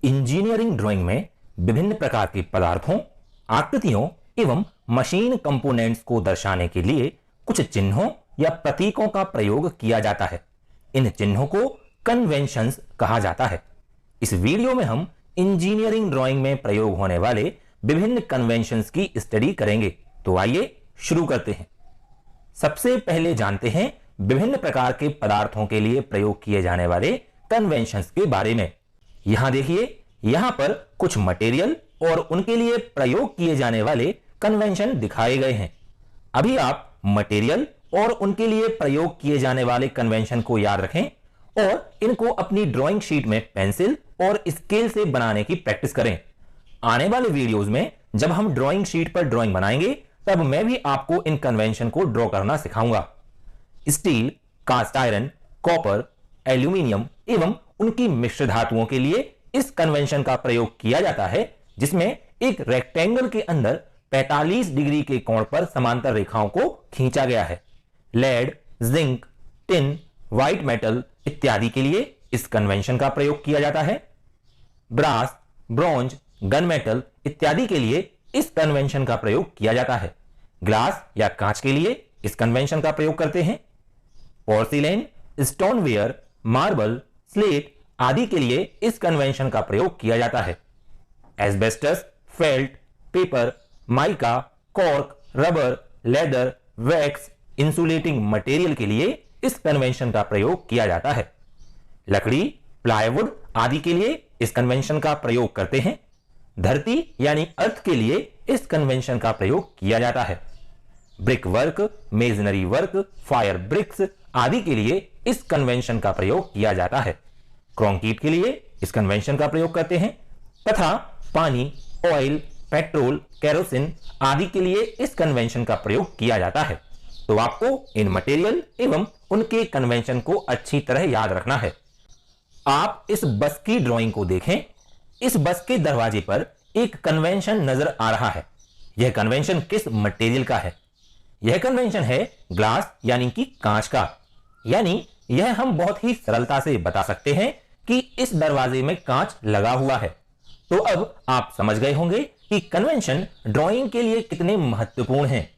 Engineering drawing में विभिन्न प्रकार के पदार्थों, आकृतियों एवं मशीन कंपोनेंट्स को दर्शाने के लिए कुछ चिन्हों या प्रतीकों का प्रयोग किया जाता है। इन चिन्हों को कन्वेंशंस कहा जाता है। इस वीडियो में हम इंजीनियरिंग ड्राइंग में प्रयोग होने वाले विभिन्न कन्वेंशंस की स्टडी करेंगे। तो आइए शुरू करते हैं। सबसे पहले जानते हैं विभिन्न प्रकार के पदार्थों के लिए प्रयोग किए जाने वाले कन्वेंशंस के बारे में। यहां देखिए, यहां पर कुछ मटेरियल और उनके लिए प्रयोग किए जाने वाले कन्वेंशन दिखाए गए हैं। अभी आप मटेरियल और उनके लिए प्रयोग किए जाने वाले कन्वेंशन को याद रखें और इनको अपनी ड्राइंग शीट में पेंसिल और स्केल से बनाने की प्रैक्टिस करें। आने वाले वीडियोस में जब हम ड्राइंग शीट पर ड्राइंग बनाएंगे तब मैं भी आपको इन कन्वेंशन को ड्रॉ करना सिखाऊंगा। Steel, cast iron, copper, aluminium एवं उनकी मिश्र धातुओं के लिए इस कन्वेंशन का प्रयोग किया जाता है, जिसमें एक रेक्टेंगल के अंदर 45 डिग्री के कोण पर समांतर रेखाओं को खींचा गया है। Lead, zinc, tin, white metal इत्यादि के लिए इस कन्वेंशन का प्रयोग किया जाता है। ब्रास, ब्रॉन्ज, गन मेटल इत्यादि के लिए इस कन्वेंशन का प्रयोग किया जाता है। ग्लास या कांच के लिए इस कन्वेंशन का प्रयोग करते हैं। पोर्सिलेन, स्टोनवेयर, मार्बल, स्लेट आदि के लिए इस कन्वेंशन का प्रयोग किया जाता है। Asbestos, felt, paper, mica, cork, rubber, leather, wax, insulating material के लिए इस कन्वेंशन का प्रयोग किया जाता है। लकड़ी, प्लाईवुड आदि के लिए इस कन्वेंशन का प्रयोग करते हैं। धरती यानी अर्थ के लिए इस कन्वेंशन का प्रयोग किया जाता है। Brick work, masonry work, fire bricks आदि के लिए इस कन्वेंशन का प्रयोग किया जाता है। कंक्रीट के लिए इस कन्वेंशन का प्रयोग करते हैं तथा पानी, ऑयल, पेट्रोल, केरोसिन आदि के लिए इस कन्वेंशन का प्रयोग किया जाता है। तो आपको इन मटेरियल एवं उनके कन्वेंशन को अच्छी तरह याद रखना है। आप इस बस की ड्राइंग को देखें। इस बस के दरवाजे पर एक कन्वेंशन नजर आ रहा है। यह कन्वेंशन किस मटेरियल का है? यह कन्वेंशन है ग्लास यानी कि कांच का। यानी यह हम बहुत ही सरलता से बता सकते हैं कि इस दरवाजे में कांच लगा हुआ है। तो अब आप समझ गए होंगे कि कन्वेंशन ड्राइंग के लिए कितने महत्वपूर्ण हैं।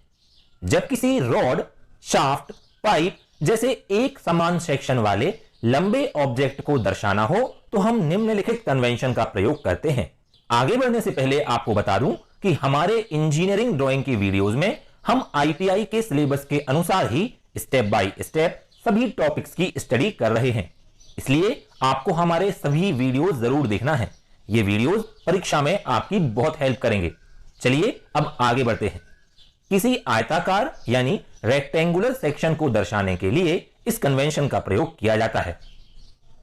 जब किसी रॉड, शाफ्ट, पाइप जैसे एक समान सेक्शन वाले लंबे ऑब्जेक्ट को दर्शाना हो तो हम निम्नलिखित कन्वेंशन का प्रयोग करते हैं। आगे बढ़ने से पहले आपको बता दूं कि हमारे इंजीनियरिंग ड्राइंग की वीडियोस में हम आईटीआई के सिलेबस के अनुसार ही स्टेप बाय स्टेप सभी टॉपिक्स की स्टडी कर रहे हैं। इसलिए आपको हमारे सभी वीडियोस जरूर देखना है। ये वीडियोस परीक्षा में आपकी बहुत हेल्प करेंगे। चलिए अब आगे बढ़ते हैं। किसी आयताकार यानी रेक्टेंगुलर सेक्शन को दर्शाने के लिए इस कन्वेंशन का प्रयोग किया जाता है।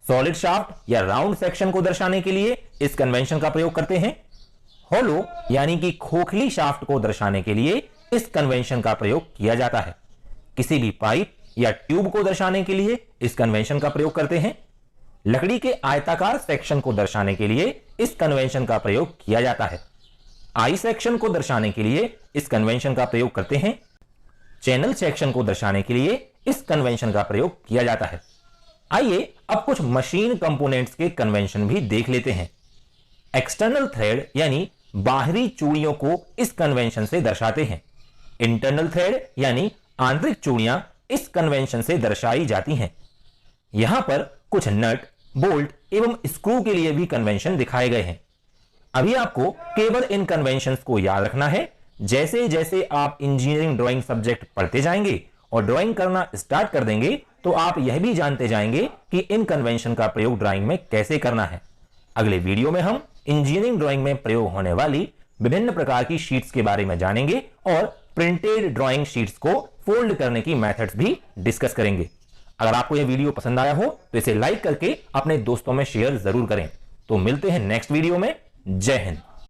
सॉलिड शाफ्ट या राउंड सेक्शन को दर्शाने के लिए इस कन्वेंशन का प्रयोग करते हैं। होलो यानी कि खोखली शाफ्ट को दर्शाने के लिए इस कन्वेंशन का प्रयोग किया जाता है। किसी भी पाइप या ट्यूब को दर्शाने के लिए इस कन्वेंशन का प्रयोग करते हैं। लकड़ी के आयताकार सेक्शन को दर्शाने के लिए इस कन्वेंशन का प्रयोग किया जाता है। आई सेक्शन को दर्शाने के लिए इस कन्वेंशन का प्रयोग करते हैं। चैनल सेक्शन को दर्शाने के लिए इस कन्वेंशन का प्रयोग किया जाता है। आइए अब कुछ मशीन कंपोनेंट्स के कन्वेंशन भी देख लेते हैं। एक्सटर्नल थ्रेड यानी बाहरी चूड़ियों को इस कन्वेंशन से दर्शाते हैं। इंटरनल थ्रेड यानी आंतरिक चूड़ियां इस कन्वेंशन से दर्शाई जाती हैं। यहां पर कुछ नट, बोल्ट एवं स्क्रू के लिए भी कन्वेंशन दिखाए गए हैं। अभी आपको केवल इन कन्वेंशंस को याद रखना है। जैसे जैसे आप इंजीनियरिंग ड्राइंग सब्जेक्ट पढ़ते जाएंगे और ड्राइंग करना स्टार्ट कर देंगे तो आप यह भी जानते जाएंगे कि इन कन्वेंशन का प्रयोग ड्राइंग में कैसे करना है। अगले वीडियो में हम इंजीनियरिंग ड्राइंग में प्रयोग होने वाली विभिन्न प्रकार की शीट्स के बारे में जानेंगे और प्रिंटेड ड्राइंग शीट्स को फोल्ड करने की मेथड्स भी डिस्कस करेंगे। अगर आपको यह वीडियो पसंद आया हो तो इसे लाइक करके अपने दोस्तों में शेयर जरूर करें। तो मिलते हैं नेक्स्ट वीडियो में। जय हिंद।